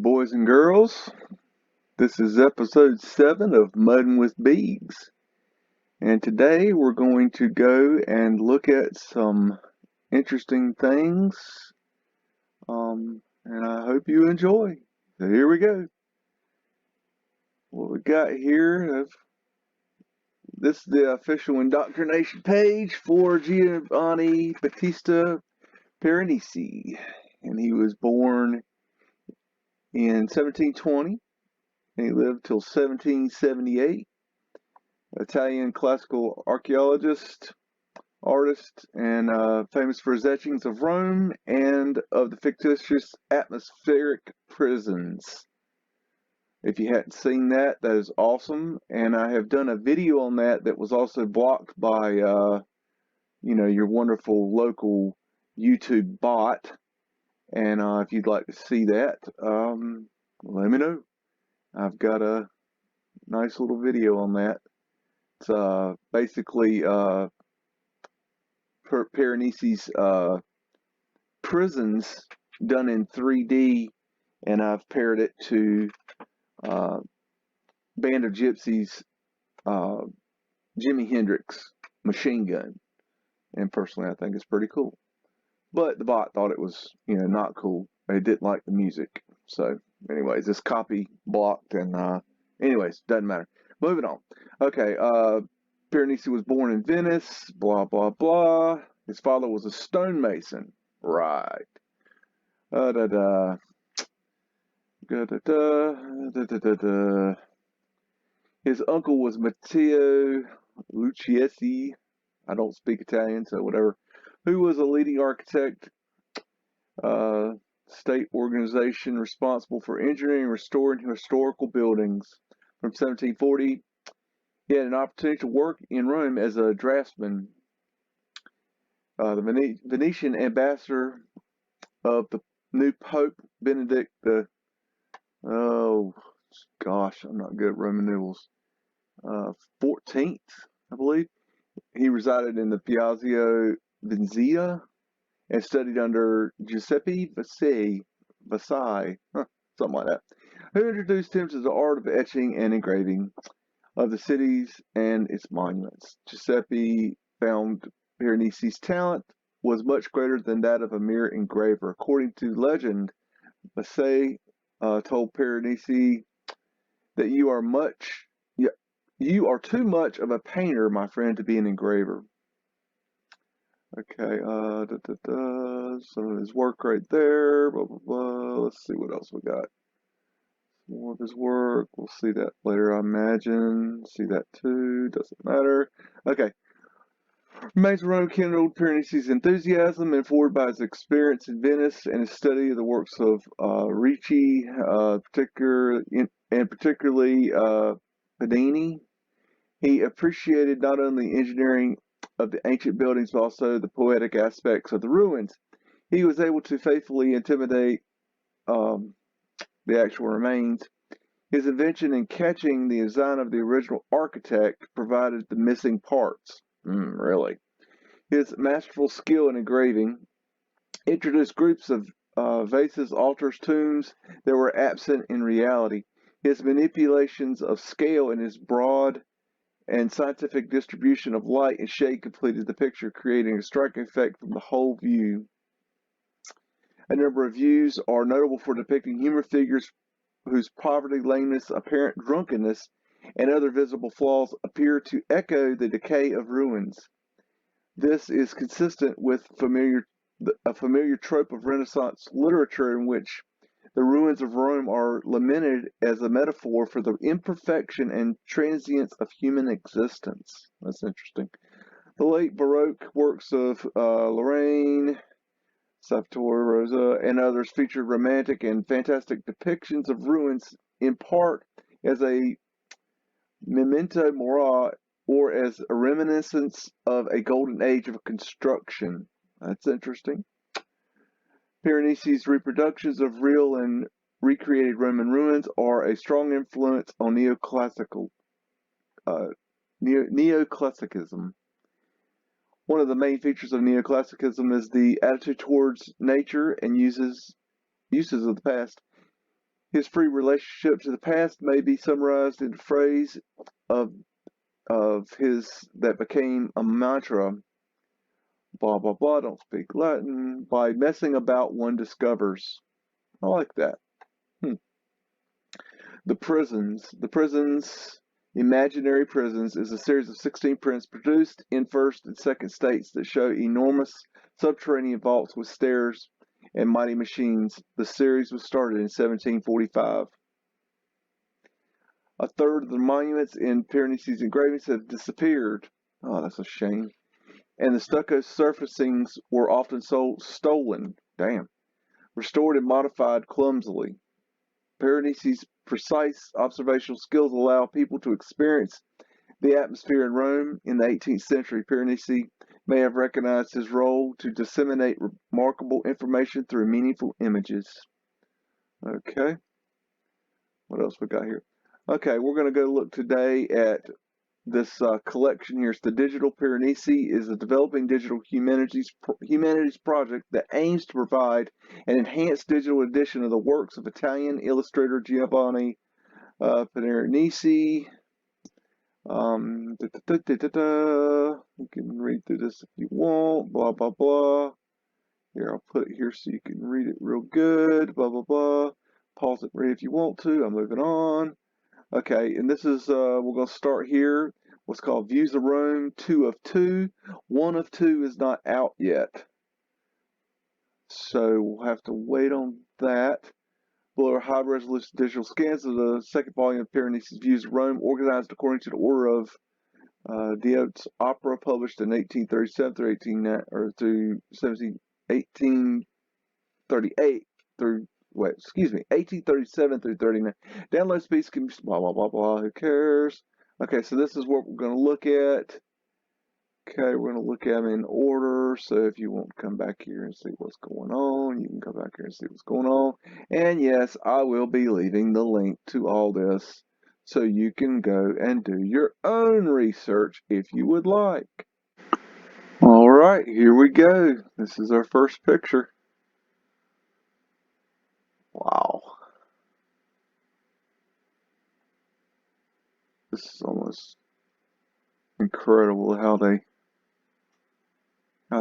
boys and girls. This is episode 7 of Muddin with BEAGS. And today we're going to go and look at some interesting things. And I hope you enjoy. So here we go. What we got here, this is the official indoctrination page for Giovanni Battista Piranesi. And he was born in 1720. And he lived till 1778. Italian classical archaeologist, artist, and famous for his etchings of Rome and of the fictitious atmospheric prisons. If you hadn't seen that, that is awesome. And I have done a video on that was also blocked by, your wonderful local YouTube bot. And if you'd like to see that, let me know. I've got a nice little video on that. It's basically Piranesi's prisons done in 3D, and I've paired it to Band of Gypsies' Jimi Hendrix machine gun. And personally, I think it's pretty cool. But the bot thought it was, not cool. They didn't like the music. So, anyways, this copy blocked, and anyways, doesn't matter. Moving on. Okay, Piranesi was born in Venice, blah, blah, blah. His father was a stonemason. Right. His uncle was Matteo Lucchesi. I don't speak Italian, so whatever. Who was a leading architect, state organization responsible for engineering and restoring historical buildings. From 1740, he had an opportunity to work in Rome as a draftsman. The Venetian ambassador of the new Pope Benedict I'm not good at Roman numerals. 14th, I believe. He resided in the Piazza Venezia and studied under Giuseppe Vasari, something like that, who introduced him to the art of etching and engraving of the cities and its monuments. Giuseppe found Piranesi's talent was much greater than that of a mere engraver. According to legend, Vasari told Piranesi that you are too much of a painter, my friend, to be an engraver. Okay, some of his work right there, blah, blah, blah. Let's see what else we got. More of his work. We'll see that later, I imagine. See that too. Doesn't matter. Okay. Remains of Rome kindled Piranesi's enthusiasm and forwarded by his experience in Venice and his study of the works of Ricci, particularly Bedini. He appreciated not only engineering of the ancient buildings, but also the poetic aspects of the ruins. He was able to faithfully intimidate the actual remains. His invention in catching the design of the original architect provided the missing parts. Really? His masterful skill in engraving introduced groups of vases, altars, tombs that were absent in reality. His manipulations of scale and his broad and scientific distribution of light and shade completed the picture, creating a striking effect from the whole view. A number of views are notable for depicting human figures whose poverty, lameness, apparent drunkenness, and other visible flaws appear to echo the decay of ruins. This is consistent with a familiar trope of Renaissance literature in which the ruins of Rome are lamented as a metaphor for the imperfection and transience of human existence. That's interesting. The late Baroque works of Lorraine, Salvatore Rosa, and others featured romantic and fantastic depictions of ruins, in part as a memento mori or as a reminiscence of a golden age of construction. That's interesting. Piranesi's reproductions of real and recreated Roman ruins are a strong influence on neoclassicism. One of the main features of neoclassicism is the attitude towards nature and uses of the past. His free relationship to the past may be summarized in a phrase of his that became a mantra. Blah blah blah. Don't speak Latin. By messing about, one discovers. I like that. The prisons, imaginary prisons, is a series of 16 prints produced in first and second states that show enormous subterranean vaults with stairs and mighty machines. The series was started in 1745. A third of the monuments in Piranesi's engravings have disappeared. Oh, that's a shame. And the stucco surfacings were often stolen. Damn. Restored and modified clumsily. Piranesi's precise observational skills allow people to experience the atmosphere in Rome. In the 18th century, Piranesi may have recognized his role to disseminate remarkable information through meaningful images. Okay. What else we got here? Okay, we're going to go look today at this collection here. It's the Digital Piranesi is a developing digital humanities project that aims to provide an enhanced digital edition of the works of Italian illustrator Giovanni Piranesi. You can read through this if you want. Blah blah blah. Here, I'll put it here so you can read it real good. Blah blah blah. Pause it, read if you want to. I'm moving on. Okay, and this is, we're going to start here. What's called Views of Rome 2 of 2. 1 of 2 is not out yet. So we'll have to wait on that. Below are high resolution digital scans of the second volume of Piranesi's Views of Rome, organized according to the order of Dio's opera, published in 1837 through 1838 through 1837 through 39. Download speeds can be blah blah blah blah. Who cares? Okay, so this is what we're going to look at. Okay, we're going to look at them in order. So if you want to come back here and see what's going on, you can come back here and see what's going on. And yes, I will be leaving the link to all this so you can go and do your own research if you would like. All right, here we go. This is our first picture. Wow. This is almost incredible how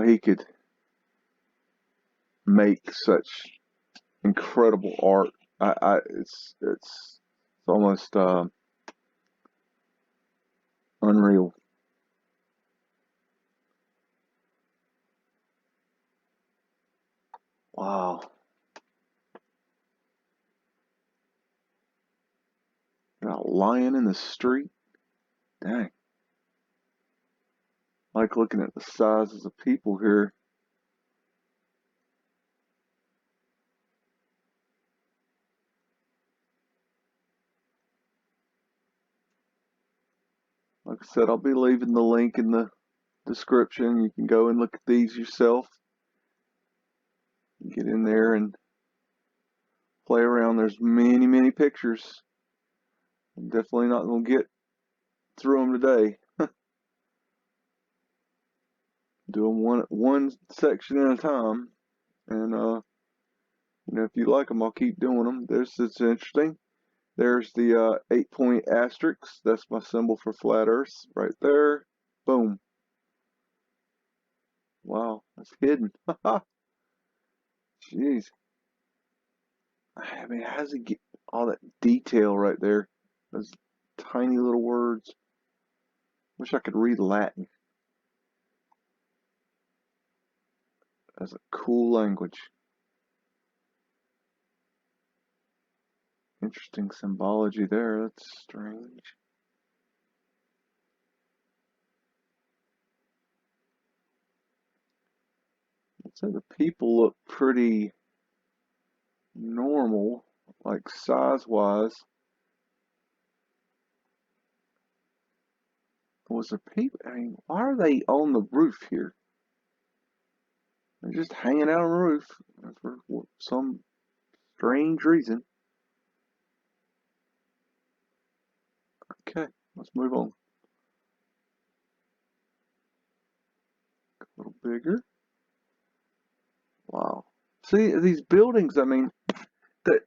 he could make such incredible art. It's almost unreal. Wow. Got a lion in the street. Dang. I like looking at the sizes of people here. Like I said, I'll be leaving the link in the description. You can go and look at these yourself. Get in there and play around. There's many, many pictures. I'm definitely not going to get through them today. Do them one section at a time. And, if you like them, I'll keep doing them. It's interesting. There's the 8-point asterisk. That's my symbol for flat Earth right there. Boom. Wow, that's hidden. Jeez. I mean, how does it get all that detail right there? Those tiny little words. Wish I could read Latin. That's a cool language. Interesting symbology there. That's strange. I'd say the people look pretty normal, like size-wise. Was there people? I mean, why are they on the roof here? They're just hanging out on the roof for some strange reason. Okay, let's move on. A little bigger. Wow. See, these buildings, I mean,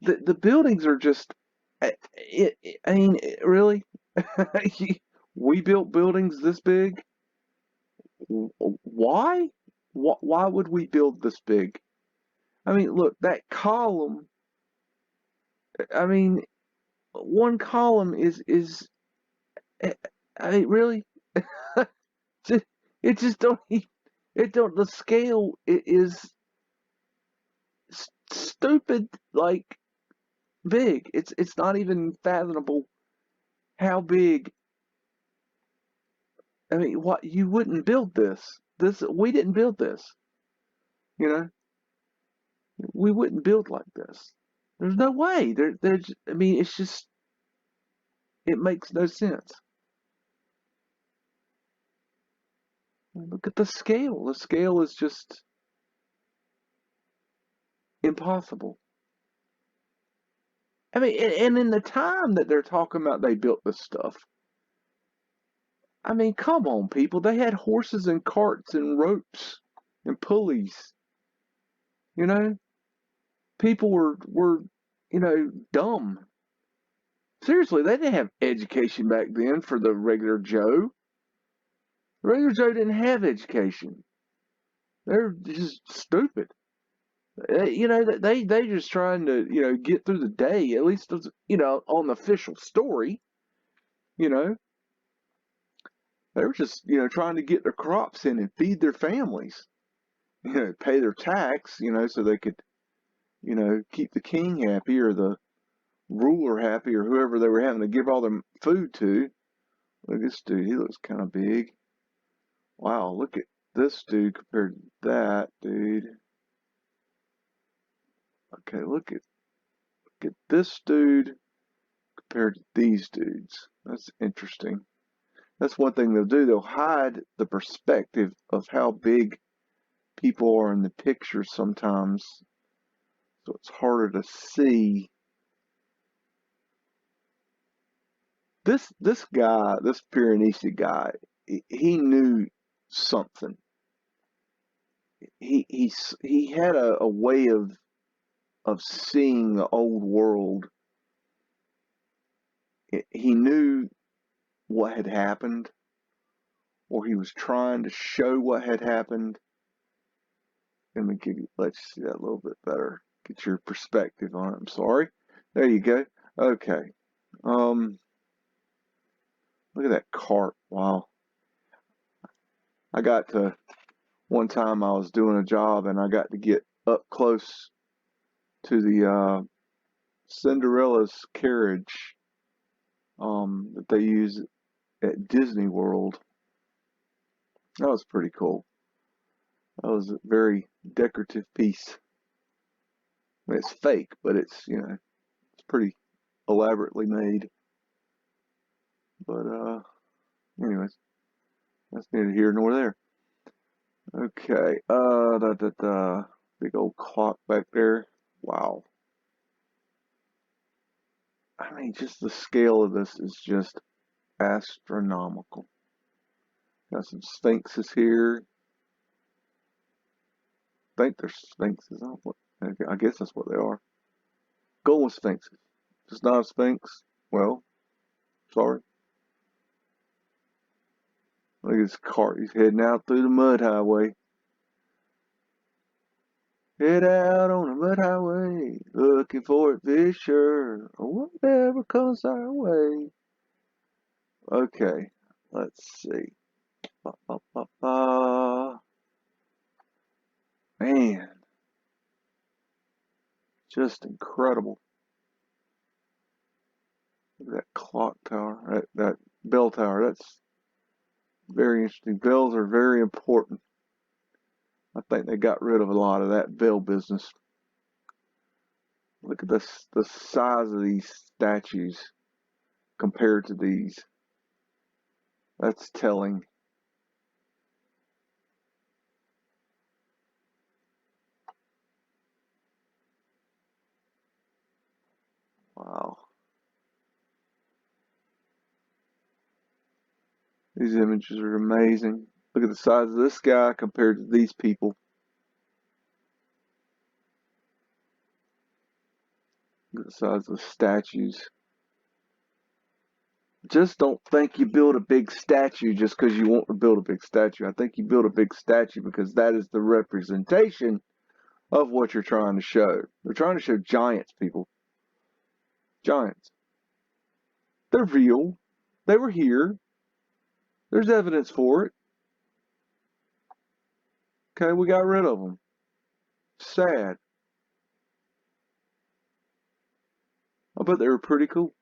the buildings are just, I mean, really? We built buildings this big? Why? Why would we build this big? I mean, look, that column, I mean, one column is, eh, I mean, really? It just don't, it don't, the scale is stupid, like, big. It's not even fathomable how big. I mean, what, you wouldn't build this. We didn't build this. You know, we wouldn't build like this. There's no way. There's. I mean, it's just, it makes no sense. Look at the scale. The scale is just impossible. I mean, and in the time that they're talking about they built this stuff, I mean, come on, people. They had horses and carts and ropes and pulleys. You know, people were dumb. Seriously, they didn't have education back then for the regular Joe. The regular Joe didn't have education. They're just stupid. They just trying to get through the day. At least on the official story. You know, they were just trying to get their crops in and feed their families. Pay their tax. So they could keep the king happy or the ruler happy or whoever they were having to give all their food to. Look at this dude. He looks kind of big. Wow, look at this dude compared to that dude. Okay, look at this dude compared to these dudes. That's interesting. That's one thing they'll do. They'll hide the perspective of how big people are in the picture sometimes, so it's harder to see. This guy, this Piranesi guy, he knew something. He had a way of seeing the old world. He knew what had happened, or he was trying to show what had happened. Let me let you see that a little bit better. Get your perspective on it. I'm sorry. There you go. Okay. Look at that cart. Wow. I got to, one time I was doing a job and I got to get up close to the Cinderella's carriage that they use at Disney World. That was pretty cool. That was a very decorative piece. I mean, it's fake, but it's it's pretty elaborately made. But anyways, that's neither here nor there. Okay, big old clock back there. Wow. I mean, just the scale of this is just astronomical. Got some sphinxes here. I think they're sphinxes. I guess that's what they are. Golden sphinxes. If it's not a sphinx, well, sorry. Look at this cart. He's heading out through the mud highway. Head out on the mud highway, looking for adventure, or whatever comes our way. Okay, let's see. Ba, ba, ba, ba. Man, just incredible. Look at that clock tower, that bell tower. That's very interesting. Bells are very important. I think they got rid of a lot of that bell business. Look at this, the size of these statues compared to these. That's telling. Wow. These images are amazing. Look at the size of this guy compared to these people. Look at the size of the statues. Just don't think you build a big statue just because you want to build a big statue. I think you build a big statue because that is the representation of what you're trying to show. They're trying to show giants, people. Giants. They're real. They were here. There's evidence for it. Okay, we got rid of them. Sad. I bet they were pretty cool.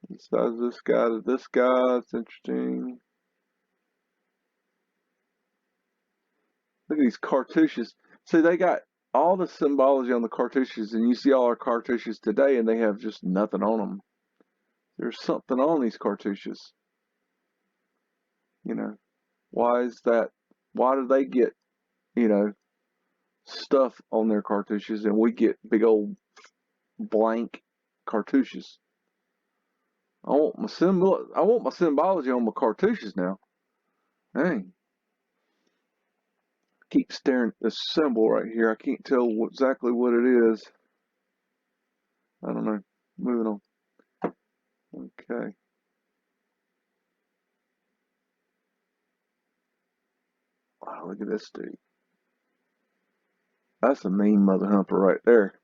The size of this guy to this guy, it's interesting. Look at these cartouches. See, they got all the symbology on the cartouches, and you see all our cartouches today, and they have just nothing on them. There's something on these cartouches. You know, why is that? Why do they get, you know, stuff on their cartouches, and we get big old blank cartouches? I want my symbology on my cartouches now. Dang. Keep staring at this symbol right here. I can't tell exactly what it is. I don't know. Moving on. Okay. Wow, look at this dude. That's a mean mother humper right there.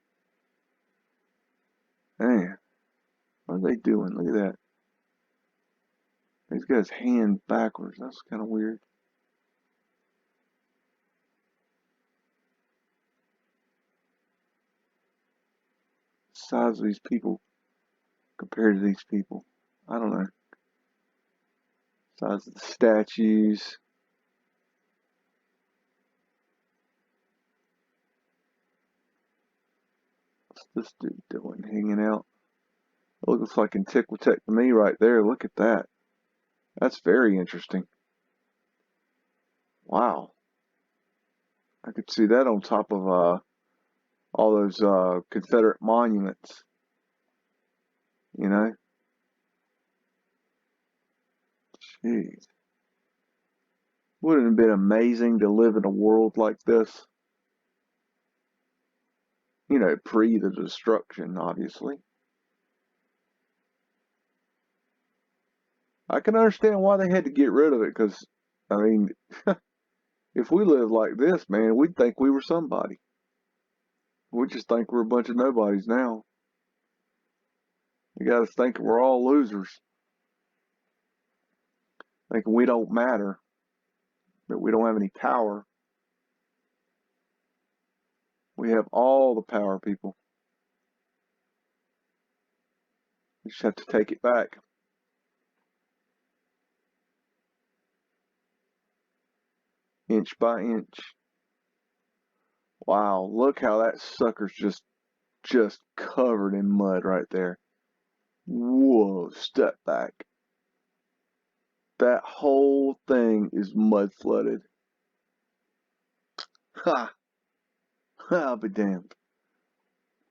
Man, what are they doing? Look at that. He's got his hand backwards. That's kind of weird. Size of these people compared to these people. I don't know. Size of the statues. What's this dude doing? Hanging out. It looks like Antiquitech to me right there. Look at that. That's very interesting. Wow. I could see that on top of all those Confederate monuments. You know? Jeez. Wouldn't it have been amazing to live in a world like this? You know, pre the destruction, obviously. I can understand why they had to get rid of it, because, I mean, if we lived like this, man, we'd think we were somebody. We just think we're a bunch of nobodies now. You got us thinking we're all losers. Thinking we don't matter. That we don't have any power. We have all the power, people. We just have to take it back. Inch by inch. Wow, look how that sucker's just covered in mud right there. Whoa, step back. That whole thing is mud flooded. Ha! I'll be damned.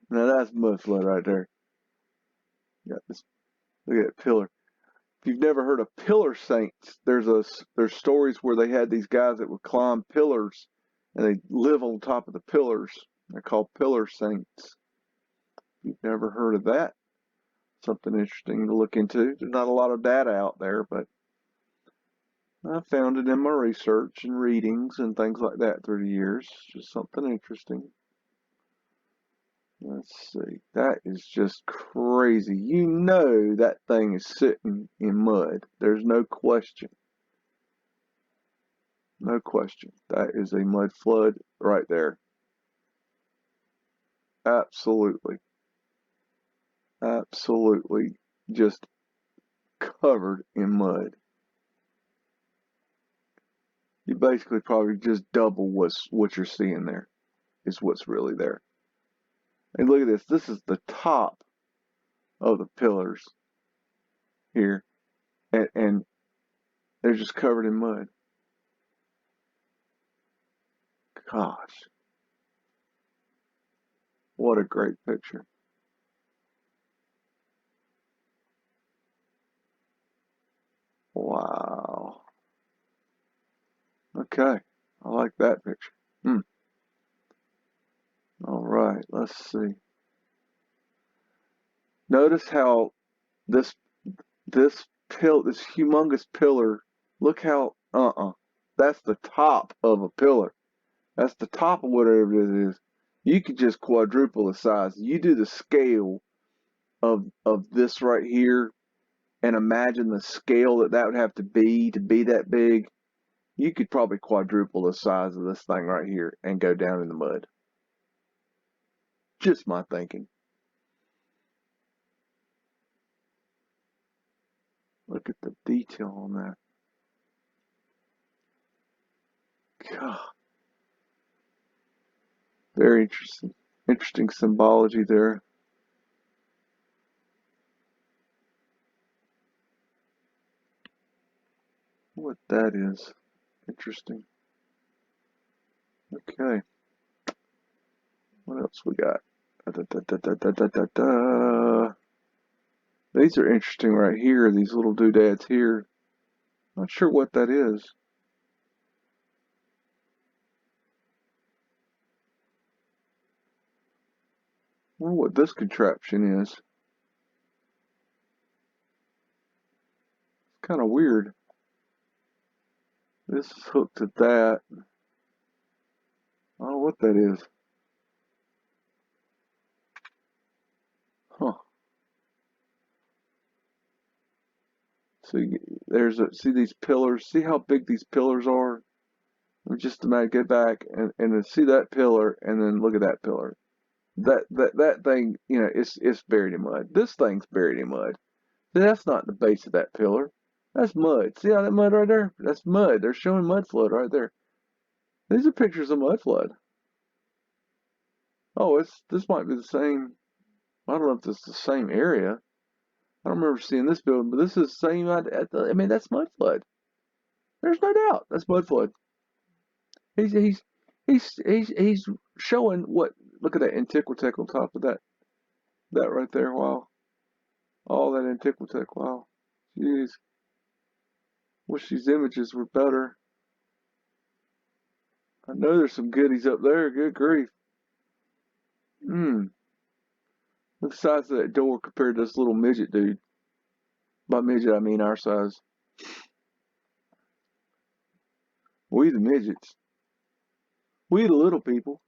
Now that's mud flood right there. Got this. Look at that pillar. If you've never heard of pillar saints, there's stories where they had these guys that would climb pillars and they live on top of the pillars. They're called pillar saints. If you've never heard of that, something interesting to look into. There's not a lot of data out there, but I found it in my research and readings and things like that through the years. Just something interesting. Let's see. That is just crazy. You know that thing is sitting in mud. There's no question. No question. That is a mud flood right there. Absolutely. Absolutely just covered in mud. You basically probably just double what you're seeing there is what's really there. And look at this. This is the top of the pillars here. And they're just covered in mud. Gosh. What a great picture. Wow. Okay. I like that picture. All right, let's see. Notice how this this this humongous pillar. Look how that's the top of a pillar. That's the top of whatever it is. You could just quadruple the size. You do the scale of this right here, and imagine the scale that that would have to be that big. You could probably quadruple the size of this thing right here and go down in the mud. Just my thinking. Look at the detail on that. God, very interesting. Interesting symbology there. What that is. Interesting. Okay. What else we got? These are interesting right here. These little doodads here. Not sure what that is. I wonder what this contraption is. It's kind of weird. This is hooked to that. I don't know what that is. Huh. See, see these pillars. See how big these pillars are. Just imagine, go back and then see that pillar, and then look at that pillar. That thing, you know, it's buried in mud. This thing's buried in mud. See, that's not the base of that pillar. That's mud. See how that mud right there? That's mud. They're showing Mudflood right there. These are pictures of Mudflood. Oh, this might be the same. I don't know if this is the same area. I don't remember seeing this building, but this is the same. I mean, that's Mudflood. There's no doubt that's Mudflood. He's he's he's showing what. Look at that Antiquitech on top of that right there. Wow, all that Antiquitech. Wow, jeez. Wish these images were better. I know there's some goodies up there. Good grief. Hmm. Look at the size of that door compared to this little midget dude. By midget, I mean our size. We the midgets. We the little people.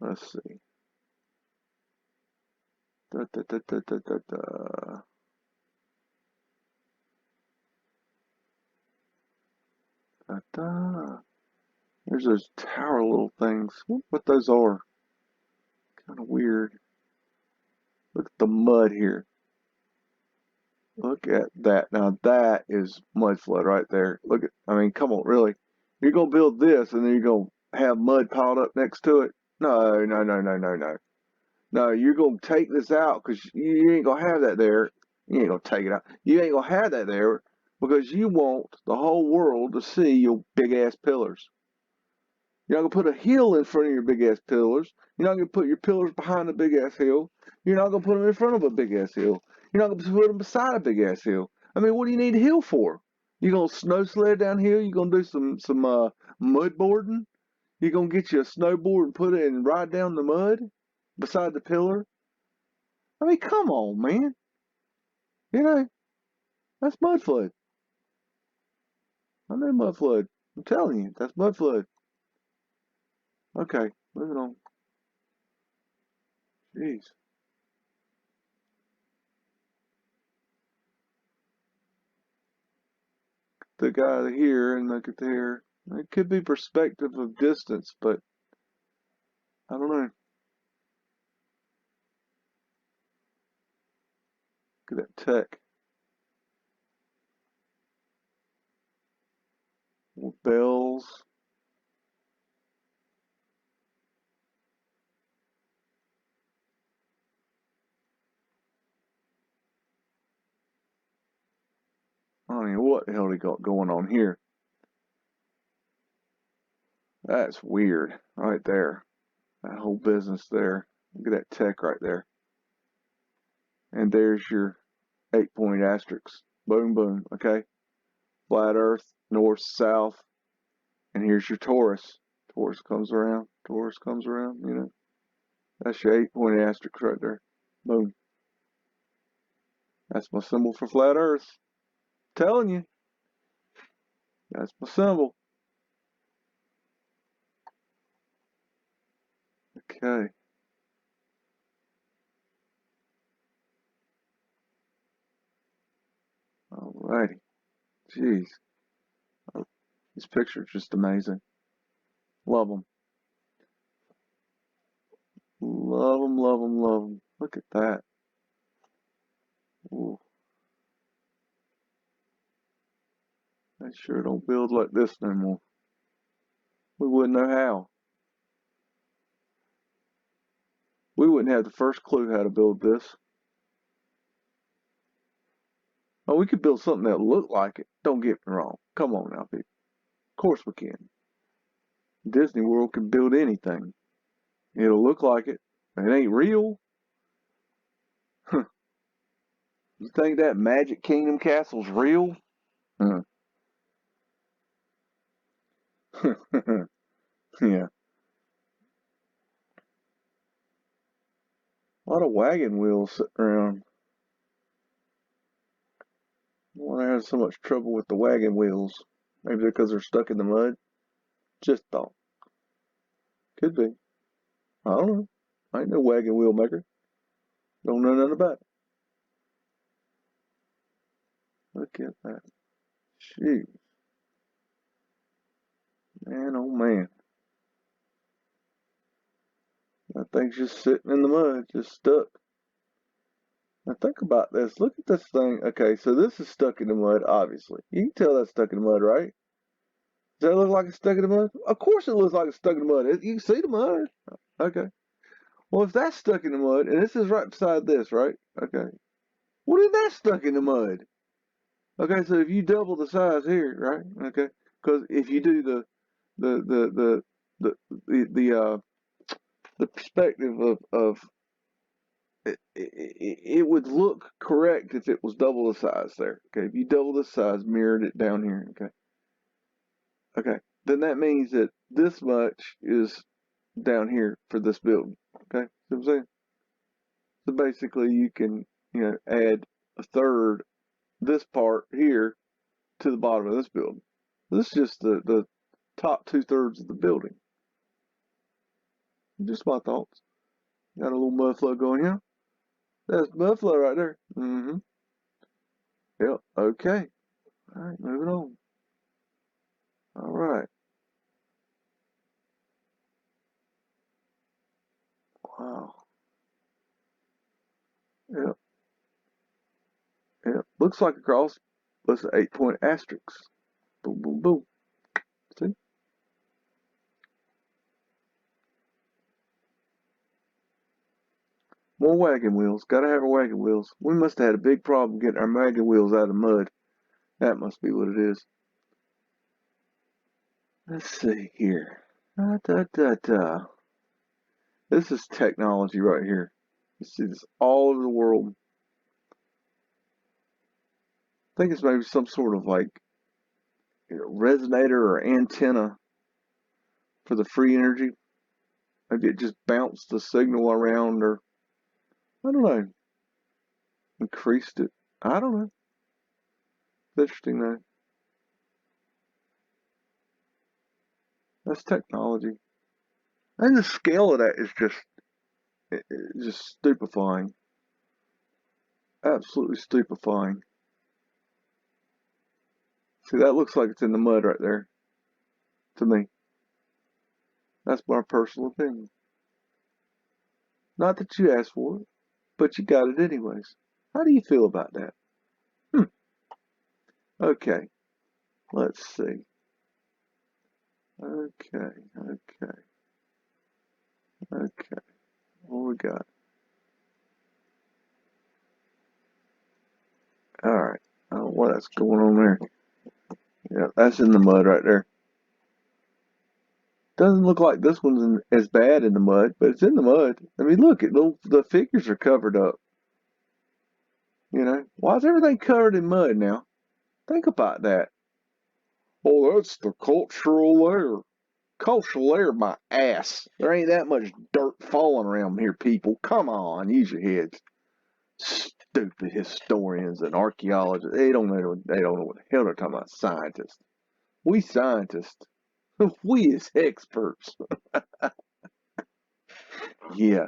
Let's see. Da, da, da, da, da, da, da. Da, da. There's those tower little things. What those are. Kind of weird. Look at the mud here. Look at that. Now that is Mudflood right there. Look at, I mean, come on, really? You're going to build this and then you're going to have mud piled up next to it? No, no, no, no, no, no. No, you're going to take this out because you ain't going to have that there. You ain't going to take it out. You ain't going to have that there because you want the whole world to see your big ass pillars. You're not going to put a hill in front of your big ass pillars. You're not going to put your pillars behind a big ass hill. You're not going to put them in front of a big ass hill. You're not going to put them beside a big ass hill. I mean, what do you need a hill for? You're going to snow sled down here? You're going to do some mud boarding? You're going to get you a snowboard and put it and ride down the mud beside the pillar? I mean, come on, man. You know, that's Mudflood. I know Mudflood. I'm telling you, that's Mudflood. Okay, moving on. Jeez. The guy here and look at there. It could be perspective of distance, but I don't know. Look at that tech. Little bells. I don't know what the hell they got going on here. That's weird right there. That whole business there. Look at that tech right there. And there's your 8-point asterisk. Boom, boom. Okay. Flat Earth, north, south. And here's your Taurus. Taurus comes around. Taurus comes around, you know. That's your 8-pointed asterisk right there. Boom. That's my symbol for flat Earth. Telling you. That's my symbol. Okay. Alrighty. Jeez. Oh, these pictures just amazing. Love them. Love them, love them, love them. Look at that. Ooh. They sure don't build like this no more. We wouldn't know how. We wouldn't have the first clue how to build this. Oh, we could build something that looked like it. Don't get me wrong. Come on now, people. Of course we can. Disney World can build anything. It'll look like it. It ain't real. You think that Magic Kingdom castle's real? Huh. Yeah. A lot of wagon wheels sitting around. Why I have so much trouble with the wagon wheels? Maybe because they're stuck in the mud? Just thought. Could be. I don't know. I ain't no wagon wheel maker. Don't know nothing about it. Look at that. Jeez. Man, oh man. That thing's just sitting in the mud, just stuck. Now think about this. Look at this thing. Okay, so this is stuck in the mud, obviously. You can tell that's stuck in the mud, right? Does that look like it's stuck in the mud? Of course it looks like it's stuck in the mud. You can see the mud. Okay. Well, if that's stuck in the mud, and this is right beside this, right? Okay. What if that's stuck in the mud? Okay, so if you double the size here, right? Okay. Because if you do the the the the the uh the perspective of it would look correct if it was double the size there. Okay, if you double the size, mirrored it down here. Okay, okay, then that means that this much is down here for this building. Okay, see what I'm saying? So basically, you can add a third this part here to the bottom of this building. This is just the top 2/3 of the building. Just my thoughts. Got a little Mudflood going here. That's Mudflood right there. Mm-hmm. Yep. Okay. All right. Moving on. All right. Wow. Yep. Yep. Looks like a cross. Looks an 8-point asterisk. Boom, boom, boom. See? More wagon wheels. Gotta have our wagon wheels. We must have had a big problem getting our wagon wheels out of the mud. That must be what it is. Let's see here. This is technology right here. You see this all over the world. I think it's maybe some sort of like resonator or antenna for the free energy. Maybe it just bounced the signal around, or I don't know, increased it. I don't know. It's interesting though. That's technology. And the scale of that is just stupefying. Absolutely stupefying. See, that looks like it's in the mud right there. To me. That's my personal opinion. Not that you asked for it, but you got it anyways. How do you feel about that? Okay. Let's see. Okay. Okay. Okay. What we got? Alright. I don't know what's going on there. Yeah, that's in the mud right there. Doesn't look like this one's as bad in the mud, but it's in the mud. I mean, look, the figures are covered up. Why is everything covered in mud now? Think about that. Oh, that's the cultural layer. Coastal air, my ass. There ain't that much dirt falling around here, people. Come on, use your heads. Stupid historians and archaeologists. They don't know what the hell they're talking about. Scientists. We scientists. We as experts. Yeah,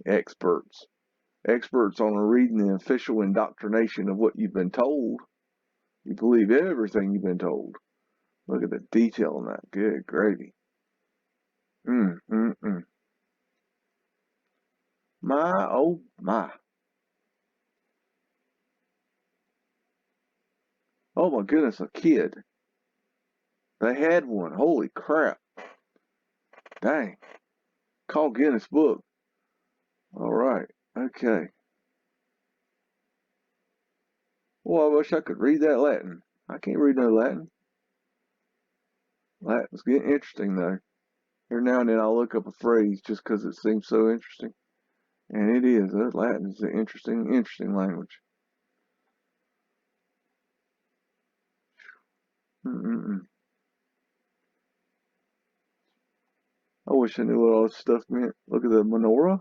experts. Experts on reading the official indoctrination of what you've been told. You believe everything you've been told. Look at the detail on that. Good gravy. My, oh my. Oh my goodness, a kid. They had one. Holy crap. Dang. Call Guinness Book. All right. Okay. Well, I wish I could read that Latin. I can't read no Latin. Latin's getting interesting, though. Every now and then I'll look up a phrase just because it seems so interesting. And it is. Latin is an interesting language. I wish I knew what all this stuff meant. Look at the menorah.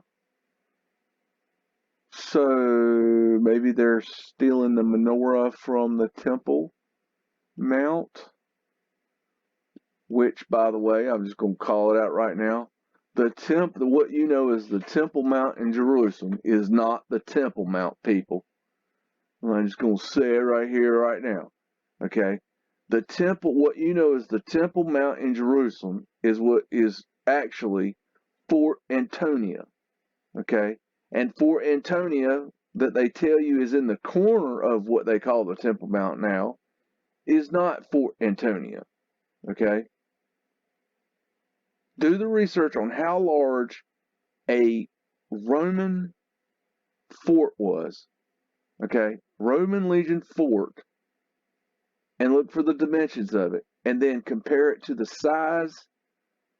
So maybe they're stealing the menorah from the Temple Mount, which, by the way, I'm just going to call it out right now. What you know is the Temple Mount in Jerusalem is not the Temple Mount, people. I'm just going to say it right here, right now. Okay? The temple, what you know is the Temple Mount in Jerusalem is what is actually Fort Antonia. Okay? And Fort Antonia, that they tell you is in the corner of what they call the Temple Mount now, is not Fort Antonia. Okay? Do the research on how large a Roman fort was. Okay? Roman Legion fort, and look for the dimensions of it, and then compare it to the size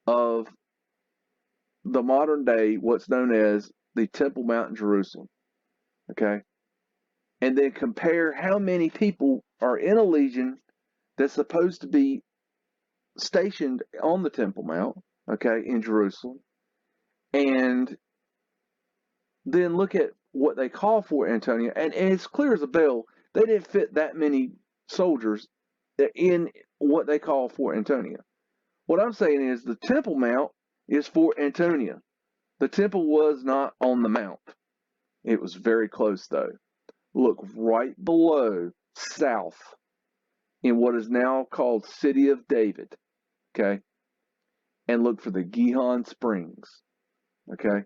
of the modern day, what's known as the Temple Mount in Jerusalem. Okay? And then compare how many people are in a legion that's supposed to be stationed on the Temple Mount, okay, in Jerusalem, and then look at what they call Fort Antonia, and it's clear as a bell, they didn't fit that many soldiers in what they call Fort Antonia. What I'm saying is the Temple Mount is Fort Antonia. The temple was not on the mount. It was very close, though. Look right below, south, in what is now called City of David, okay? And look for the Gihon Springs, okay?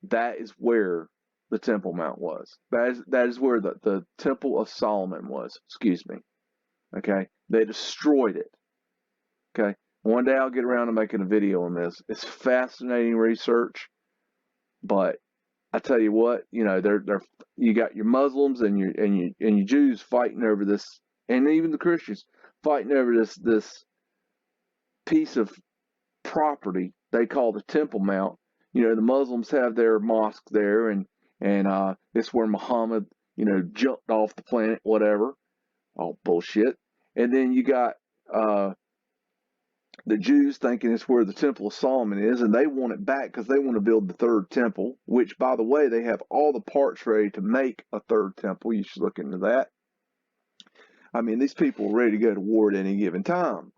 That is where the Temple Mount was. That is where the Temple of Solomon was, excuse me, okay? They destroyed it, okay? One day I'll get around to making a video on this. It's fascinating research, but I tell you what, you know, you got your Muslims and your Jews fighting over this, and even the Christians fighting over this piece of property they call the Temple Mount. You know, the Muslims have their mosque there, and it's where Muhammad, you know, jumped off the planet, whatever. All bullshit. And then you got the Jews thinking it's where the Temple of Solomon is, and they want it back because they want to build the third temple, which, by the way, they have all the parts ready to make a third temple. You should look into that. I mean, these people are ready to go to war at any given time.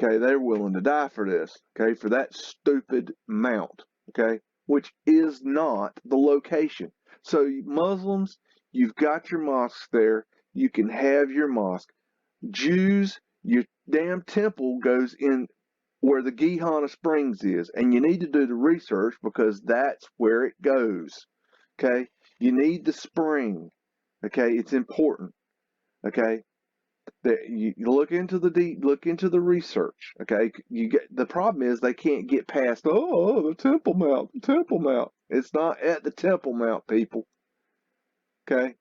Okay, they're willing to die for this, okay, for that stupid mount, okay, which is not the location. So Muslims, you've got your mosques there. You can have your mosque. Jews, your damn temple goes in where the Gihon Springs is, and you need to do the research because that's where it goes. Okay, you need the spring. Okay, it's important. Okay, you look into the research. Okay, you get the problem is they can't get past. Oh, the Temple Mount, the Temple Mount. It's not at the Temple Mount, people. Okay.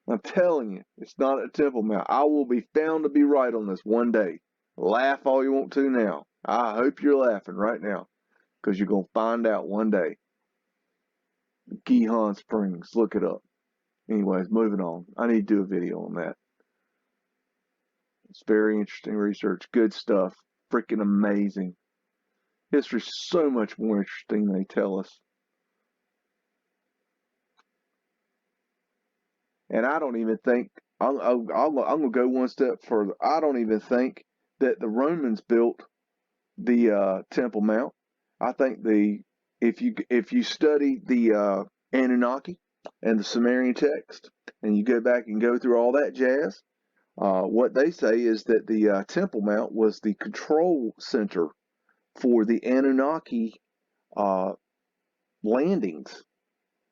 I'm telling you, it's not a Temple Mount. I will be found to be right on this one day. Laugh all you want to now. I hope you're laughing right now because you're going to find out one day. Gihon Springs. Look it up. Anyways, moving on. I need to do a video on that. It's very interesting research. Good stuff. freaking amazing. History's so much more interesting than they tell us. And I don't even think, I'm going to go one step further. I don't even think that the Romans built the Temple Mount. I think if you study the Anunnaki and the Sumerian text, and you go back and go through all that jazz, what they say is that the Temple Mount was the control center for the Anunnaki landings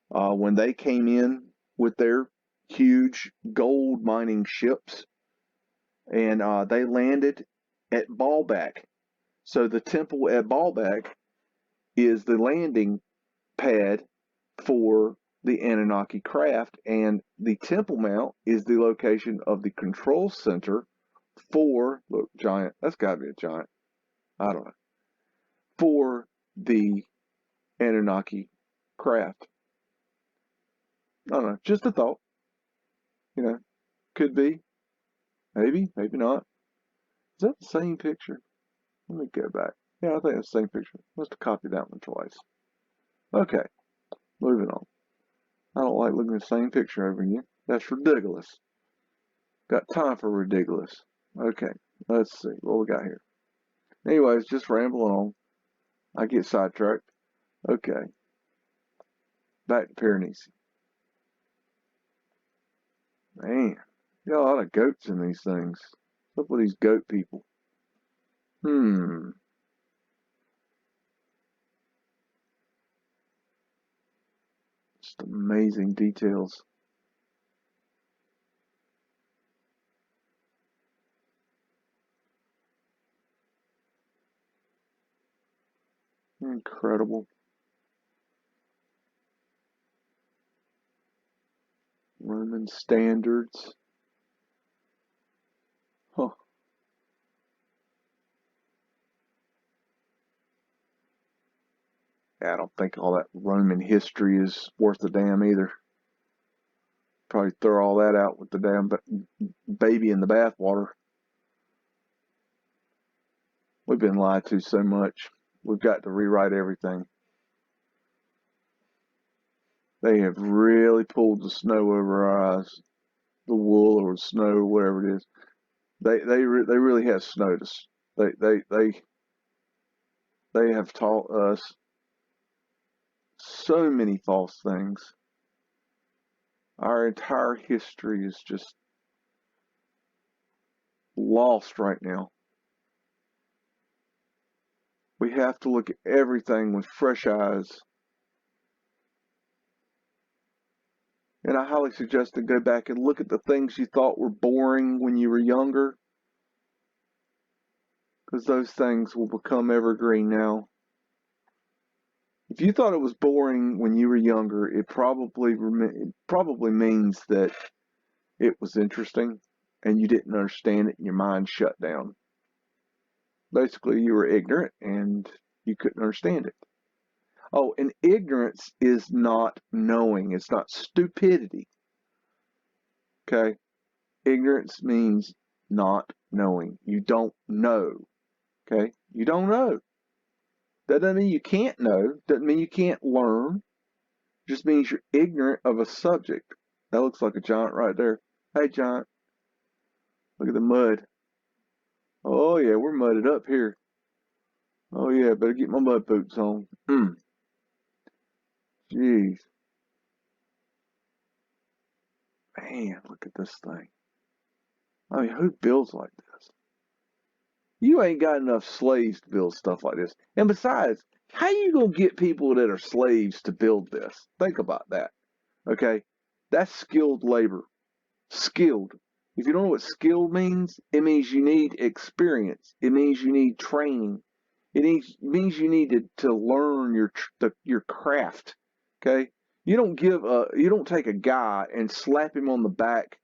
when they came in with their huge gold mining ships, and they landed at Baalbek. So the temple at Baalbek is the landing pad for the Anunnaki craft, and the Temple Mount is the location of the control center for, look, giant, that's got to be a giant, I don't know, for the Anunnaki craft. I don't know, just a thought. You know, could be, maybe not. Is that the same picture? Let me go back. Yeah, I think it's the same picture. Must have copied that one twice. Okay, moving on. I don't like looking at the same picture over here. That's ridiculous. Got time for ridiculous. Okay, let's see what we got here. Anyways, just rambling on. I get sidetracked. Okay, back to Piranesi. Man, got a lot of goats in these things. What's up with these goat people? Just amazing details. Incredible. Roman standards. Huh. Yeah, I don't think all that Roman history is worth a damn either. Probably throw all that out with the damn baby in the bathwater. We've been lied to so much. We've got to rewrite everything. They have really pulled the snow over our eyes, the wool or the snow or whatever it is. They really have snowed us. They have taught us so many false things. Our entire history is just lost right now. We have to look at everything with fresh eyes. And I highly suggest to go back and look at the things you thought were boring when you were younger, because those things will become evergreen now. If you thought it was boring when you were younger, it probably means that it was interesting and you didn't understand it and your mind shut down. Basically, you were ignorant and you couldn't understand it. Oh, and ignorance is not knowing. It's not stupidity. Okay? Ignorance means not knowing. You don't know. Okay? You don't know. That doesn't mean you can't know. Doesn't mean you can't learn. It just means you're ignorant of a subject. That looks like a giant right there. Hey, giant. Look at the mud. Oh, yeah, we're mudded up here. Oh, yeah, better get my mud boots on. Jeez. Man, look at this thing. I mean, who builds like this? You ain't got enough slaves to build stuff like this. And besides, how you gonna get people that are slaves to build this? Think about that. Okay? That's skilled labor. Skilled. If you don't know what skilled means, it means you need experience. It means you need training. It means you need to learn your craft. Okay? You don't take a guy and slap him on the back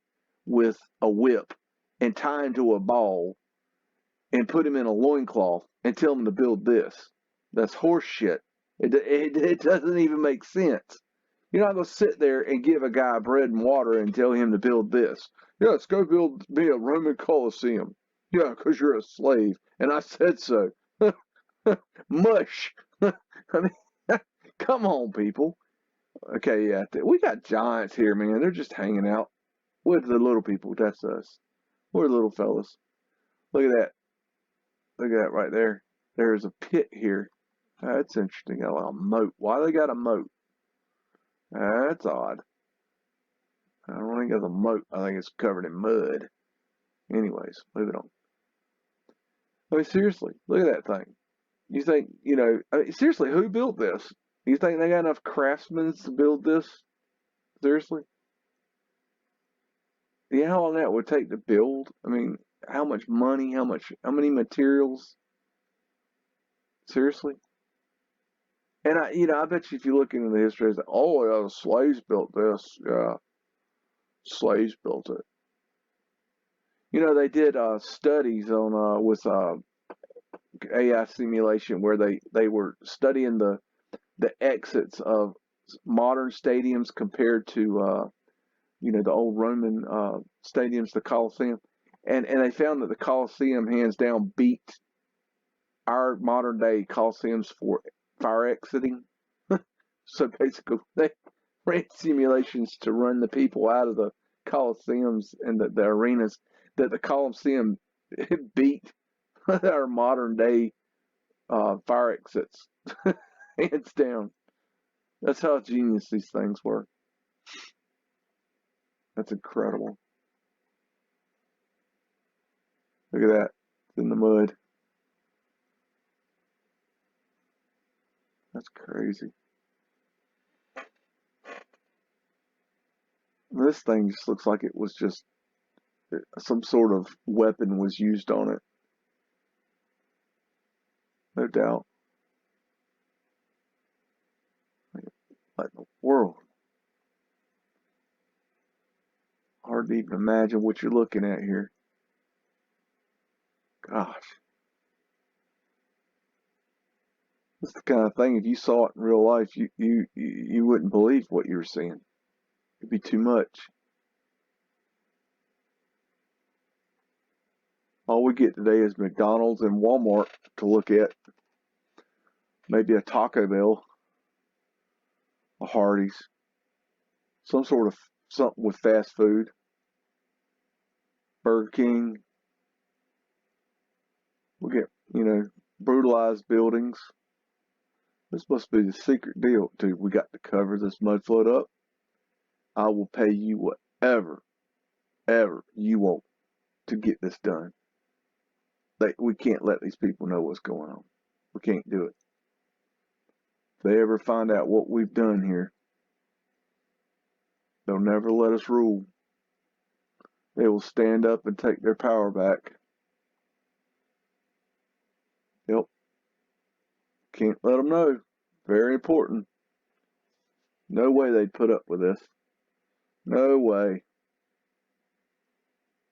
with a whip and tie him to a ball and put him in a loincloth and tell him to build this. That's horse shit. It doesn't even make sense. You're not going to sit there and give a guy bread and water and tell him to build this. Yeah, let's go build me a Roman Colosseum. Yeah, because you're a slave, and I said so. Mush. I mean, come on, people. Okay, yeah, we got giants here, man. They're just hanging out with the little people. That's us. We're little fellas. Look at that. Look at that right there. There's a pit here. That's interesting. Got a moat. Why they got a moat? That's odd. I don't think it's a moat. I think it's covered in mud. Anyways, moving on. I mean, seriously, look at that thing. You think, I mean, seriously, who built this? You think they got enough craftsmen to build this? Seriously? You know how long that would take to build? I mean, how much money, how many materials? Seriously? And I bet you if you look into the history, it's like, oh yeah, the slaves built this. Yeah, slaves built it. They did studies on with AI simulation where they were studying the exits of modern stadiums compared to the old Roman stadiums, the Colosseum, and they found that the Colosseum hands down beat our modern day Colosseums for fire exiting. So basically, they ran simulations to run the people out of the Colosseums and the arenas that the Colosseum beat our modern day fire exits, hands down. That's how genius these things were. That's incredible. Look at that. It's in the mud. That's crazy. This thing just looks like it was just some sort of weapon was used on it. No doubt. What in the world? Hard to even imagine what you're looking at here. Gosh. It's the kind of thing, if you saw it in real life, you wouldn't believe what you were seeing. It'd be too much. All we get today is McDonald's and Walmart to look at. Maybe a Taco Bell, a Hardee's, some sort of something with fast food. Burger King. We get, brutalized buildings. This must be the secret deal. Dude, we got to cover this mud flood up. I will pay you whatever, ever you want to get this done. We can't let these people know what's going on. We can't do it. If they ever find out what we've done here, they'll never let us rule. They will stand up and take their power back. Yep. Can't let them know. Very important. No way they'd put up with this. No way.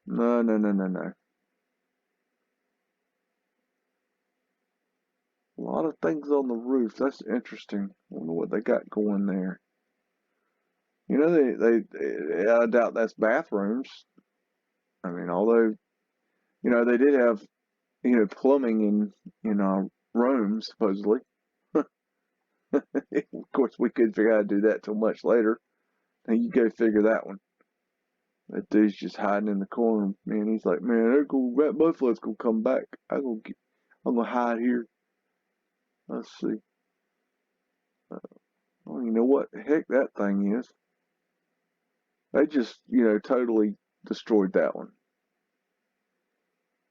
No, no, no, no, no. A lot of things on the roof. That's interesting. I wonder what they got going there. I doubt that's bathrooms. I mean, although, they did have, plumbing in rooms, supposedly. Of course, we couldn't figure out how to do that till much later. And you go figure that one. That dude's just hiding in the corner, man. He's like, man, that Mudflood's gonna come back. I'm gonna hide here. Let's see. I don't even know what the heck that thing is. They just, totally destroyed that one.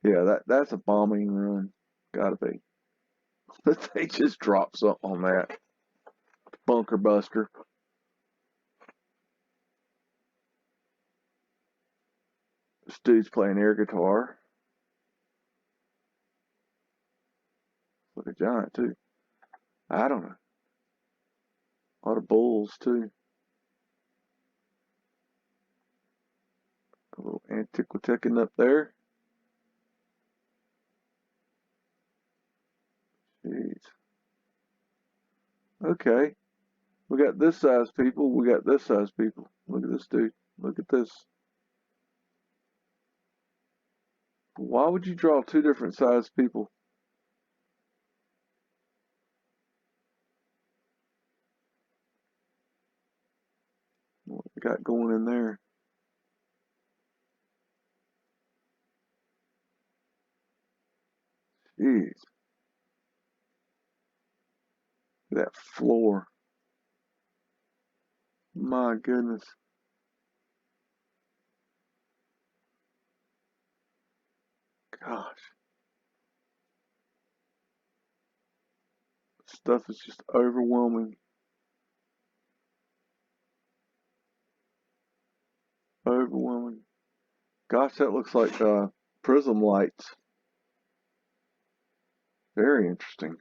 Yeah, that's a bombing run. Gotta be. They just dropped something on that. Bunker buster. This dude's playing air guitar. Look a giant too. I don't know. A lot of bulls too. A little antiquitican up there. Jeez. Okay. We got this size people. We got this size people. Look at this dude. Look at this. Why would you draw two different sized people? What we got going in there? Jeez. That floor. My goodness. Gosh. Stuff is just overwhelming. Overwhelming. Gosh, that looks like prism lights. Very interesting.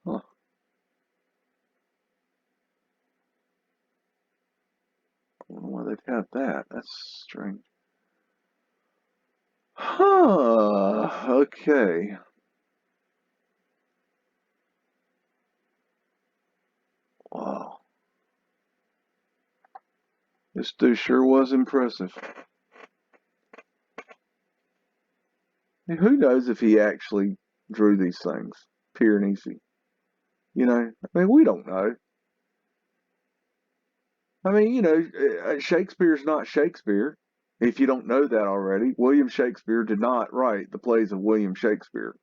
Huh. I don't know why they'd have that. That's strange. Huh. Okay. Wow. This dude sure was impressive. And who knows if he actually drew these things? Piranesi. You know, I mean, we don't know. I mean, you know, Shakespeare's not Shakespeare. If you don't know that already, William Shakespeare did not write the plays of William Shakespeare.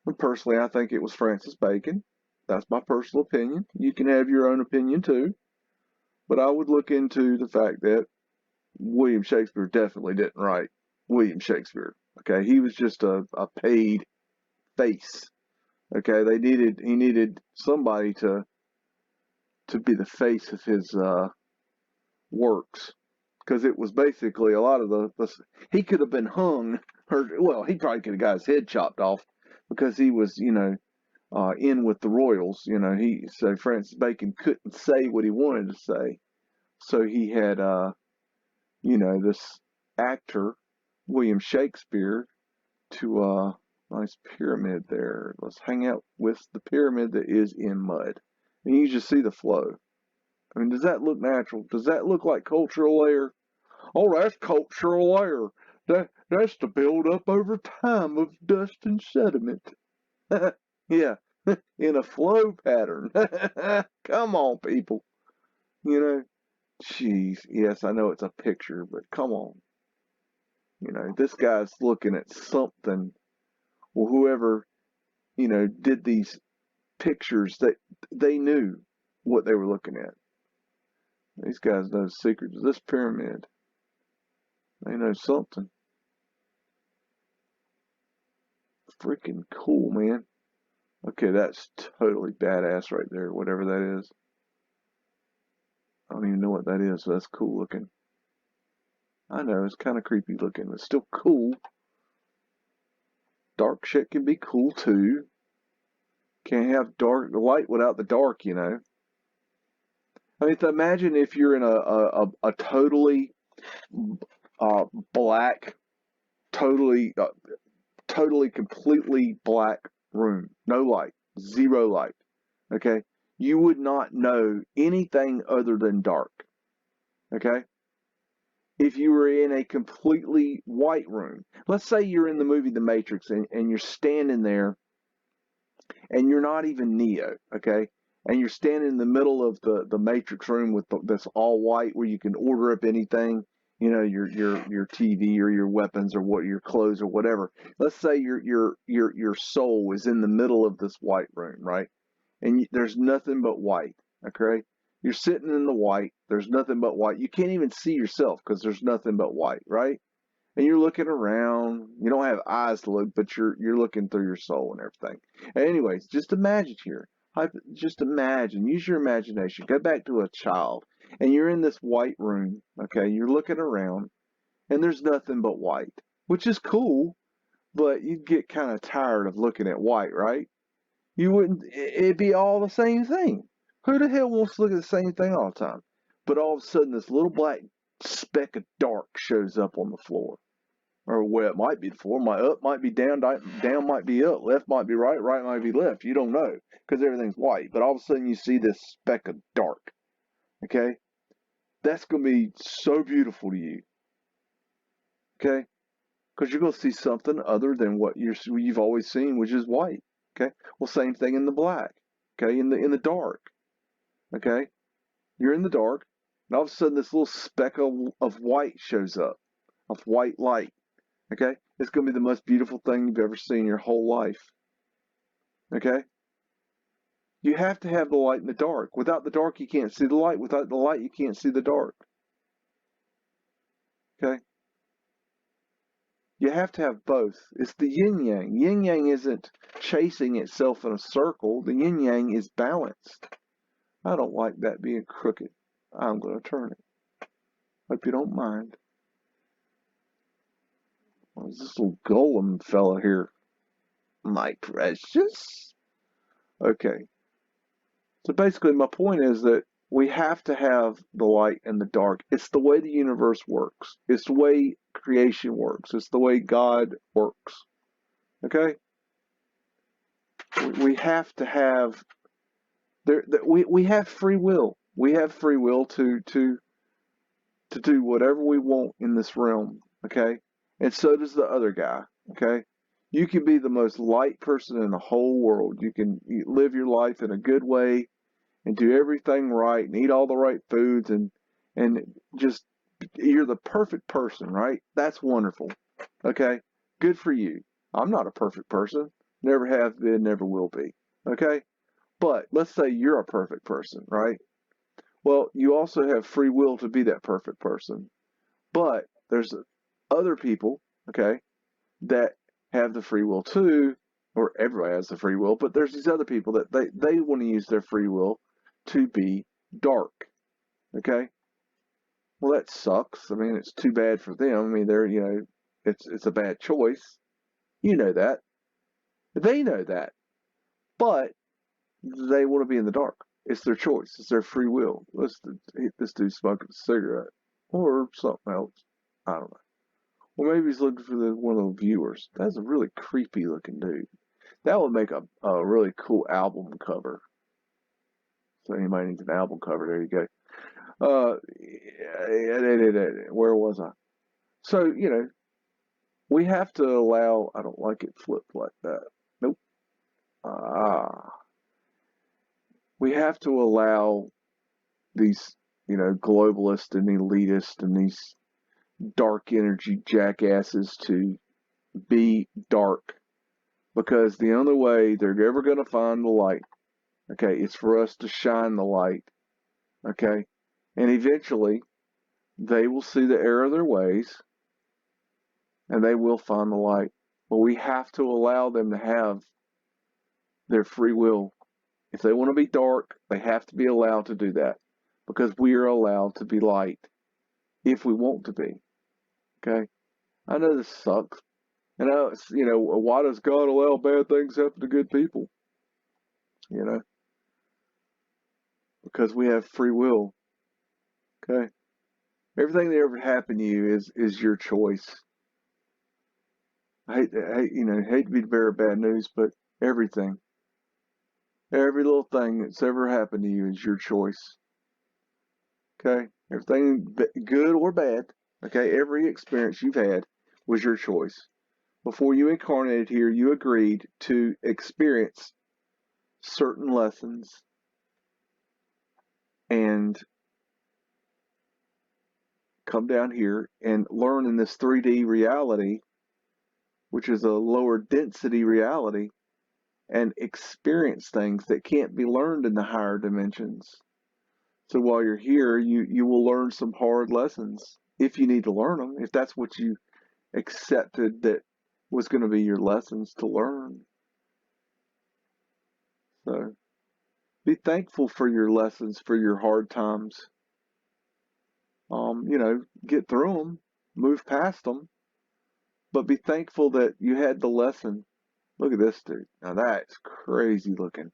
And personally, I think it was Francis Bacon. That's my personal opinion. You can have your own opinion too. But I would look into the fact that William Shakespeare definitely didn't write William Shakespeare. Okay, he was just a paid face. Okay, he needed somebody to be the face of his works because it was basically a lot of the he could have been hung or well he probably could have got his head chopped off because he was in with the royals. He so Francis Bacon couldn't say what he wanted to say, so he had this actor William Shakespeare to nice pyramid there. Let's hang out with the pyramid that is in mud, and you just see the flow. I mean, does that look natural? Does that look like cultural layer? Oh, that's cultural layer. That's the build up over time of dust and sediment. Yeah, in a flow pattern. Come on, people. You know, jeez. Yes, I know it's a picture, but come on. This guy's looking at something. Well, whoever did these pictures, that they knew what they were looking at. These guys know the secrets of this pyramid. They know something. Freaking cool, man. Okay, that's totally badass right there, whatever that is. I don't even know what that is, so that's cool looking. I know, it's kind of creepy looking, but still cool. Dark shit can be cool too. Can't have dark light without the dark. I mean, imagine if you're in a totally uh, black, totally, completely black room. No light, zero light. Okay? You would not know anything other than dark. Okay? If you were in a completely white room, let's say you're in the movie The Matrix and you're standing there and you're not even Neo, okay? And you're standing in the middle of the Matrix room with this all white where you can order up anything, your TV or your weapons or what your clothes or whatever. Let's say your soul is in the middle of this white room, right? And there's nothing but white, okay? You're sitting in the white. There's nothing but white. You can't even see yourself because there's nothing but white, right? And you're looking around. You don't have eyes to look, but you're looking through your soul and everything. Anyways, just imagine here. Just imagine. Use your imagination. Go back to a child, and you're in this white room. Okay, you're looking around, and there's nothing but white, which is cool, but you'd get kind of tired of looking at white, right? You wouldn't. It'd be all the same thing. Who the hell wants to look at the same thing all the time? But all of a sudden, this little black speck of dark shows up on the floor or where it might be the floor. My up might be down, down might be up, left might be right, right might be left. You don't know because everything's white. But all of a sudden you see this speck of dark. Okay, that's gonna be so beautiful to you. Okay, because you're going to see something other than what you've always seen, which is white. Okay, well, same thing in the black. Okay, in the dark. Okay, you're in the dark, and all of a sudden this little speck of white shows up, of white light. Okay, it's going to be the most beautiful thing you've ever seen in your whole life. Okay, you have to have the light in the dark. Without the dark, you can't see the light. Without the light, you can't see the dark. Okay, you have to have both. It's the yin yang. Yin yang isn't chasing itself in a circle. The yin yang is balanced. I don't like that being crooked. I'm going to turn it. Hope you don't mind. What's this little golem fella here? My precious. Okay. So basically, my point is that we have to have the light and the dark. It's the way the universe works. It's the way creation works. It's the way God works. Okay? We have to have we have free will. We have free will to do whatever we want in this realm. Okay? And so does the other guy. Okay? You can be the most light person in the whole world. You can live your life in a good way and do everything right and eat all the right foods and just you're the perfect person, right? That's wonderful. Okay? Good for you. I'm not a perfect person. Never have been, never will be. Okay? But let's say you're a perfect person, right? Well, you also have free will to be that perfect person. But there's other people, okay, that have the free will too, or everybody has the free will, but there's these other people that they want to use their free will to be dark. Okay? Well, that sucks. I mean, it's too bad for them. I mean, it's a bad choice. You know that. They know that. But they want to be in the dark. It's their choice. It's their free will. Let's hit this dude smoking a cigarette or something else. I don't know. Or maybe he's looking for one of the viewers. That's a really creepy looking dude. That would make a really cool album cover. So anybody needs an album cover, there you go. Where was I? So, we have to allow, I don't like it flipped like that. Nope. Ah. We have to allow these, globalists and elitists and these dark energy jackasses to be dark because the only way they're ever going to find the light, okay, is for us to shine the light, okay? And eventually, they will see the error of their ways and they will find the light. But we have to allow them to have their free will. If they want to be dark, they have to be allowed to do that because we are allowed to be light if we want to be. Okay? I know this sucks. And why does God allow bad things to happen to good people? Because we have free will. Okay? Everything that ever happened to you is your choice. I hate to be the bearer of bad news, but everything, every little thing that's ever happened to you is your choice. Okay? Everything good or bad, okay, every experience you've had was your choice. Before you incarnated here, you agreed to experience certain lessons and come down here and learn in this 3D reality, which is a lower density reality, and experience things that can't be learned in the higher dimensions. So while you're here, you will learn some hard lessons if you need to learn them, if that's what you accepted that was going to be your lessons to learn. So be thankful for your lessons, for your hard times. Get through them, move past them, but be thankful that you had the lesson. Look at this dude. Now that's crazy looking.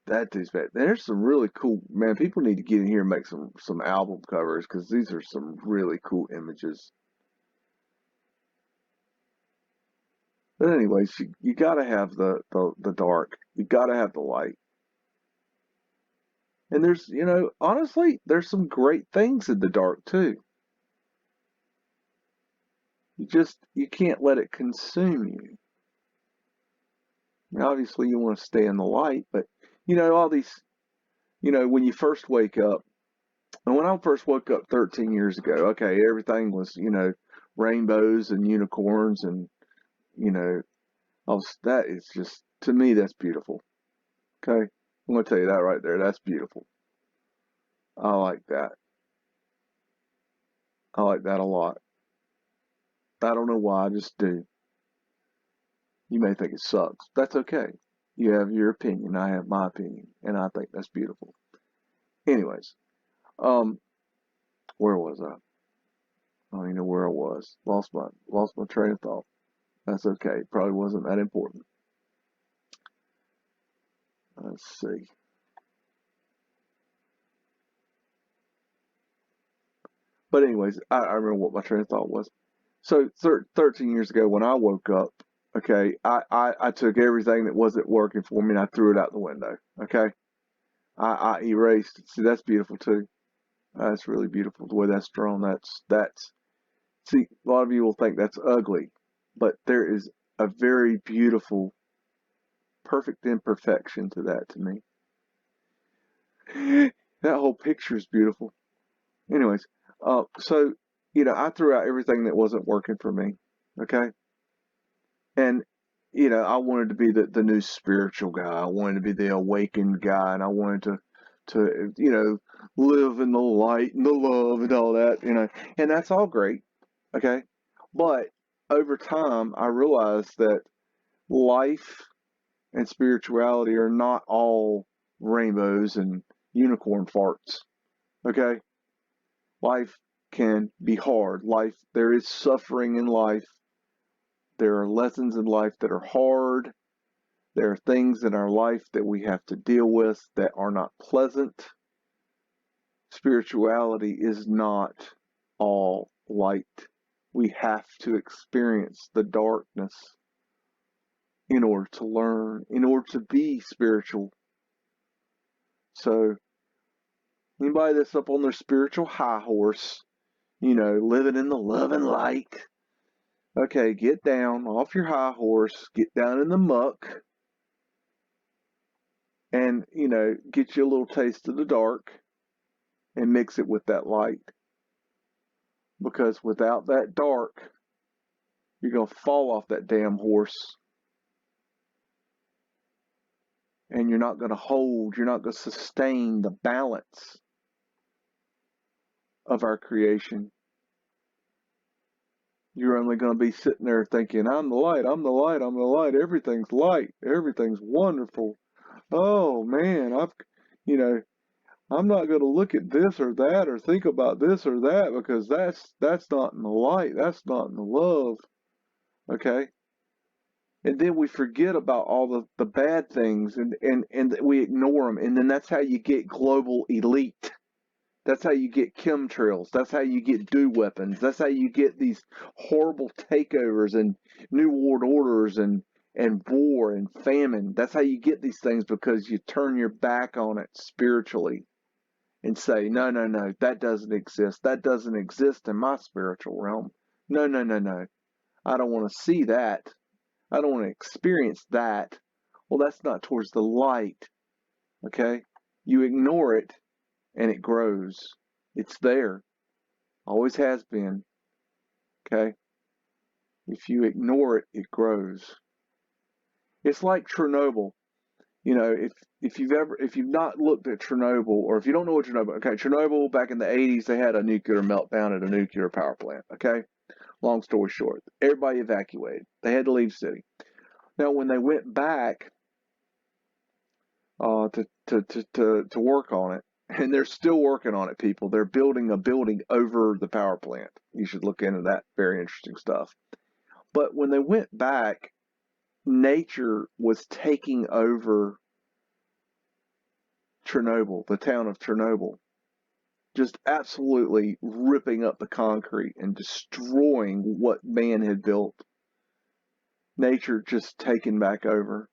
That dude's bad. There's some really cool, man. People need to get in here and make some album covers because these are some really cool images. But anyways, you gotta have the dark. You gotta have the light. And honestly, there's some great things in the dark too. You can't let it consume you. Now, obviously, you want to stay in the light, but all these, when you first wake up, and when I first woke up 13 years ago, okay, everything was, rainbows and unicorns and, that is just, to me, that's beautiful. Okay. I'm going to tell you that right there. That's beautiful. I like that. I like that a lot. I don't know why, I just do. You may think it sucks. That's okay. You have your opinion. I have my opinion. And I think that's beautiful. Anyways, um, where was I? I don't even know where I was. Lost my train of thought. That's okay. Probably wasn't that important. Let's see. But anyways, I remember what my train of thought was. So 13 years ago when I woke up, okay, I took everything that wasn't working for me and I threw it out the window. Okay. I erased it. See, that's beautiful too. That's really beautiful the way that's drawn. That's see, a lot of you will think that's ugly, but there is a very beautiful, perfect imperfection to that to me. That whole picture is beautiful. Anyways, so I threw out everything that wasn't working for me. Okay. And I wanted to be the new spiritual guy. I wanted to be the awakened guy, and I wanted to live in the light and the love and all that, and that's all great, okay? But over time, I realized that life and spirituality are not all rainbows and unicorn farts, okay? Life can be hard. There is suffering in life. There are lessons in life that are hard. There are things in our life that we have to deal with that are not pleasant. Spirituality is not all light. We have to experience the darkness in order to learn, in order to be spiritual. So, anybody that's up on their spiritual high horse, living in the love and light, okay, get down off your high horse, get down in the muck, and get you a little taste of the dark and mix it with that light, because without that dark you're going to fall off that damn horse, and you're not going to sustain the balance of our creation. You're only going to be sitting there thinking, I'm the light, I'm the light, I'm the light, everything's light, everything's wonderful. Oh man, I'm not going to look at this or that or think about this or that, because that's not in the light. That's not in the love. Okay? And then we forget about all the bad things, and we ignore them. And then that's how you get global elite. That's how you get chemtrails. That's how you get dew weapons. That's how you get these horrible takeovers and new world orders and war and famine. That's how you get these things, because you turn your back on it spiritually and say, no, no, no, that doesn't exist. That doesn't exist in my spiritual realm. No, no, no, no. I don't want to see that. I don't want to experience that. Well, that's not towards the light. Okay? You ignore it and it grows. It's there. Always has been. Okay? If you ignore it, it grows. It's like Chernobyl. If you've not looked at Chernobyl, or if you don't know what Chernobyl, okay, Chernobyl back in the 80s, they had a nuclear meltdown at a nuclear power plant. Okay, long story short, everybody evacuated. They had to leave the city. Now, when they went back to work on it, and they're still working on it, people. They're building a building over the power plant. You should look into that. Very interesting stuff. But when they went back, nature was taking over Chernobyl, the town of Chernobyl, just absolutely ripping up the concrete and destroying what man had built. Nature just taking back over.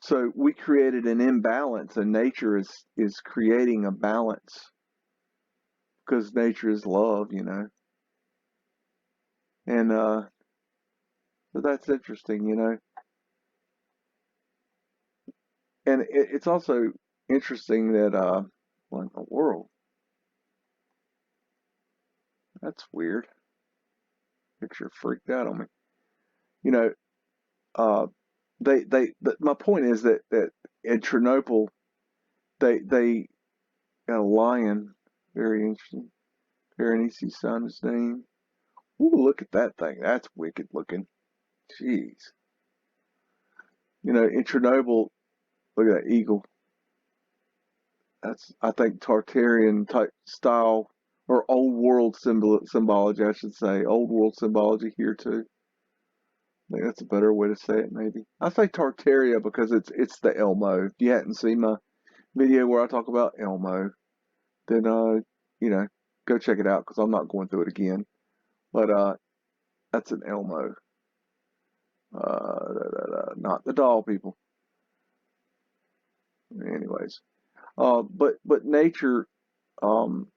So we created an imbalance, and nature is creating a balance, because nature is love, And so that's interesting, you know. And it's also interesting that what in the world? That's weird. Picture freaked out on me. You know, uh, my point is that in Chernobyl they got a lion. Very interesting. Piranesi's son, his name. Ooh, look at that thing. That's wicked looking. Jeez. You know, in Chernobyl, look at that eagle. That's, I think, Tartarian type style or old world symbology, I should say. Old world symbology here too. I think that's a better way to say it, maybe. I say Tartaria because it's the Elmo. If you hadn't seen my video where I talk about Elmo, then you know, go check it out because I'm not going through it again. But that's an Elmo. Not the doll people. Anyways, but nature, um,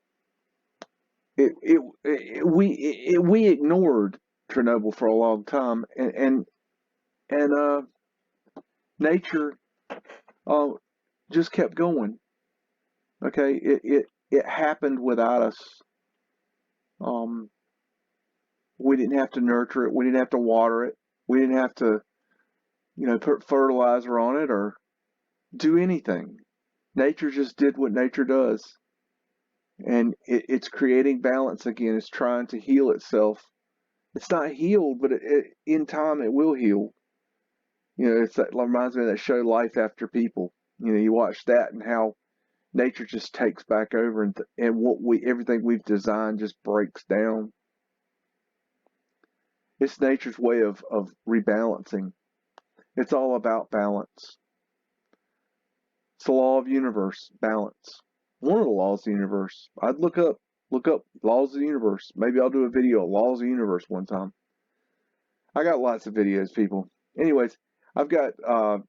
we ignored Chernobyl for a long time, and nature uh, just kept going. Okay, it happened without us. Um, we didn't have to nurture it. We didn't have to water it. We didn't have to, you know, put fertilizer on it or do anything. Nature just did what nature does, and it's creating balance again. It's trying to heal itself. It's not healed, but in time it will heal. You know, it reminds me of that show Life After People. You know, you watch that and how nature just takes back over, and what we everything we've designed just breaks down. It's nature's way of rebalancing. It's all about balance. It's the law of the universe, balance. One of the laws of the universe. I'd look up laws of the universe. Maybe I'll do a video on laws of the universe one time. I got lots of videos, people. Anyways, I've got a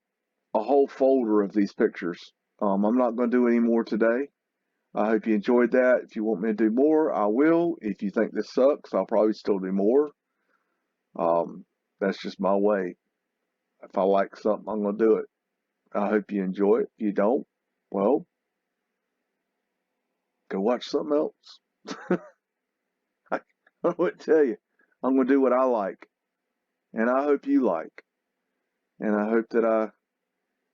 whole folder of these pictures. I'm not going to do any more today. I hope you enjoyed that. If you want me to do more, I will. If you think this sucks, I'll probably still do more. That's just my way. If I like something, I'm going to do it. I hope you enjoy it. If you don't, well, go watch something else. I would tell you. I'm going to do what I like, and I hope you like, and I hope that I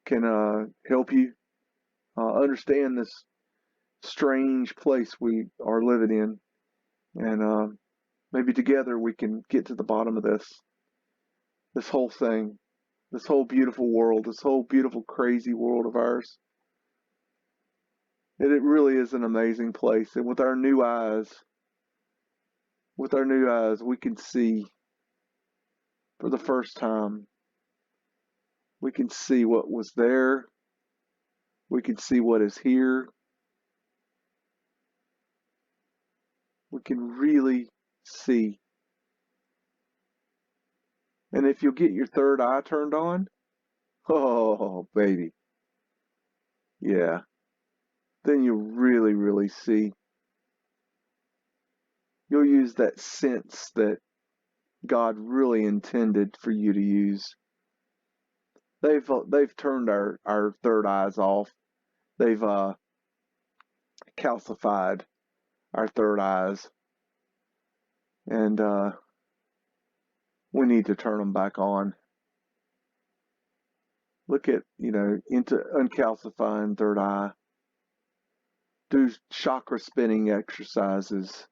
can help you understand this strange place we are living in, and maybe together we can get to the bottom of this whole thing, this whole beautiful world, this whole beautiful crazy world of ours. And it really is an amazing place, and with our new eyes, we can see for the first time. We can see what was there. We can see what is here. We can really see. And if you'll get your third eye turned on, oh, baby, yeah, then you'll really, really see. You'll use that sense that God really intended for you to use. They've turned our third eyes off. They've calcified our third eyes, and we need to turn them back on. Look at, you know, into uncalcifying third eye. Do chakra spinning exercises.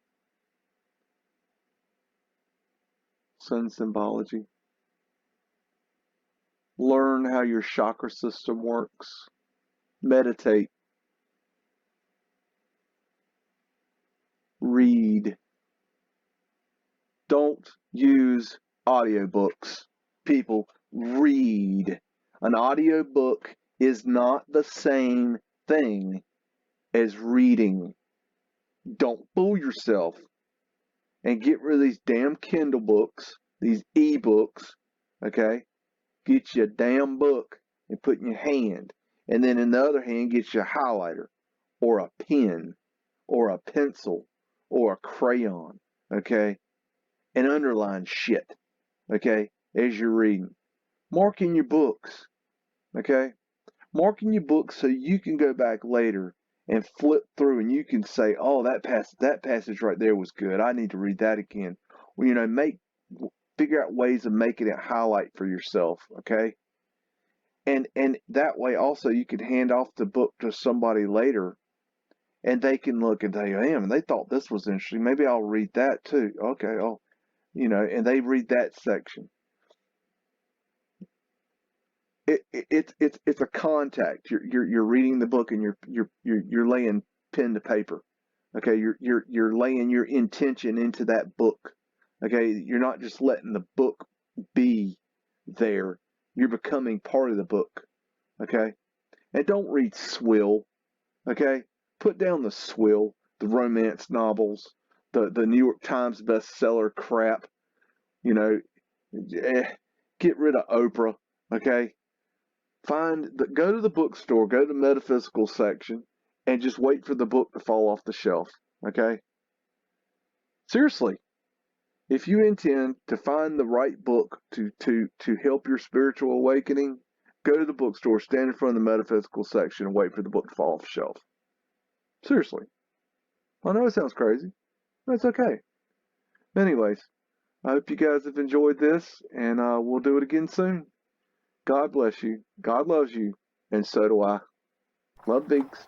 Sun symbology. Learn how your chakra system works. Meditate. Read. Don't use audiobooks. People, read. An audiobook is not the same thing as reading. Don't fool yourself and get rid of these damn Kindle books, these e-books, okay? Get you a damn book and put in your hand. And then in the other hand, get you a highlighter or a pen or a pencil or a crayon, okay? and underline shit, okay, as you're reading. Mark in your books, okay? Mark in your books so you can go back later and flip through and you can say, oh, that passage right there was good. I need to read that again. Well, you know, figure out ways of making it highlight for yourself, okay? And that way also you can hand off the book to somebody later and they can look and say, damn, they thought this was interesting. Maybe I'll read that too. Okay, you know, and they read that section. It's a contact. You're reading the book and you're laying pen to paper. Okay, you're laying your intention into that book. Okay, you're not just letting the book be there. You're becoming part of the book. Okay, and don't read swill. Okay, put down the swill, the romance novels, the New York Times bestseller crap. You know, get rid of Oprah. Okay, go to the bookstore, go to the metaphysical section, and just wait for the book to fall off the shelf. Okay, seriously. If you intend to find the right book to help your spiritual awakening, go to the bookstore, stand in front of the metaphysical section, and wait for the book to fall off the shelf. Seriously. I know it sounds crazy. That's okay. Anyways, I hope you guys have enjoyed this, and we'll do it again soon. God bless you. God loves you, and so do I. Love, Biggs.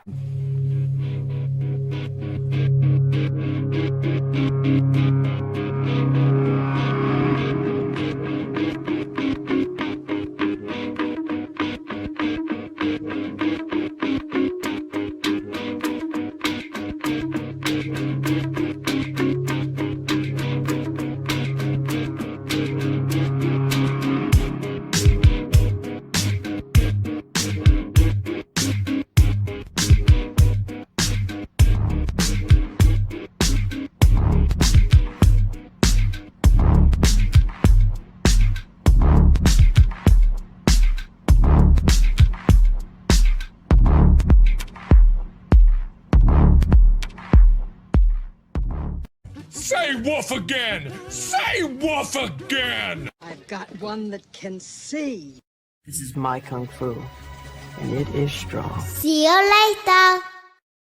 Say woof again! Say woof again! I've got one that can see. This is my kung fu, and it is strong. See you later.